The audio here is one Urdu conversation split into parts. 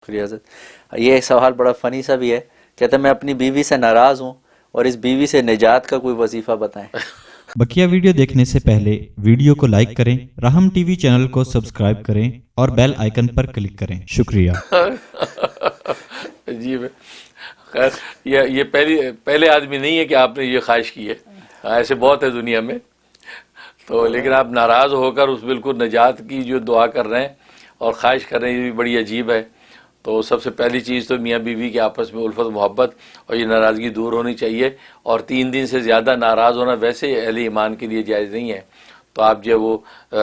شکریہ حضرت. یہ ایک سوال بڑا فنی سا بھی ہے. کہتے ہیں میں اپنی بیوی سے ناراض ہوں اور اس بیوی سے نجات کا کوئی وظیفہ بتائیں. بقیہ ویڈیو دیکھنے سے پہلے ویڈیو کو لائک کریں، رحم ٹی وی چینل کو سبسکرائب کریں اور بیل آئیکن پر کلک کریں. شکریہ. عجیب ہے. خیر یہ پہلے آدمی نہیں ہے کہ آپ نے یہ خواہش کی ہے، ایسے بہت ہے دنیا میں. تو لیکن آپ ناراض ہو کر اس بالکل نجات کی جو دعا کر رہے ہیں اور خواہش کر رہے ہیں، یہ بھی بڑی عجیب ہے. تو سب سے پہلی چیز تو میاں بیوی کے آپس میں الفت محبت اور یہ ناراضگی دور ہونی چاہیے. اور 3 دن سے زیادہ ناراض ہونا ویسے اہل ایمان کے لیے جائز نہیں ہے. تو آپ جو وہ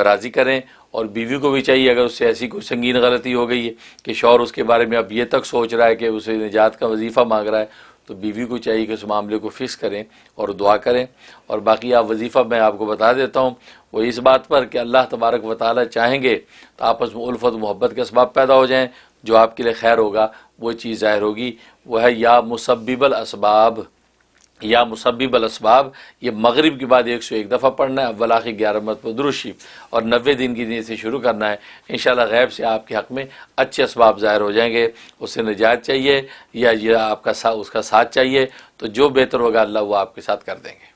راضی کریں. اور بیوی کو بھی چاہیے، اگر اس سے ایسی کوئی سنگین غلطی ہو گئی ہے کہ شوہر اس کے بارے میں اب یہ تک سوچ رہا ہے کہ اسے نجات کا وظیفہ مانگ رہا ہے، تو بیوی کو چاہیے کہ اس معاملے کو فکس کریں اور دعا کریں. اور باقی آپ وظیفہ میں آپ کو بتا دیتا ہوں، وہ اس بات پر کہ اللہ تبارک و تعالی چاہیں گے تو آپس میں الفت محبت کے اسباب پیدا ہو جائیں. جو آپ کے لیے خیر ہوگا وہ چیز ظاہر ہوگی. وہ ہے یا مسبب الاسباب، یا مسبب الاسباب. یہ مغرب کے بعد 101 دفعہ پڑھنا ہے، اول آخر 11 مرتبہ درود شریف، اور 90 دن کی نیت سے شروع کرنا ہے. انشاءاللہ غیب سے آپ کے حق میں اچھے اسباب ظاہر ہو جائیں گے. اس سے نجات چاہیے یا یہ آپ کا اس کا ساتھ چاہیے، تو جو بہتر ہوگا اللہ وہ آپ کے ساتھ کر دیں گے.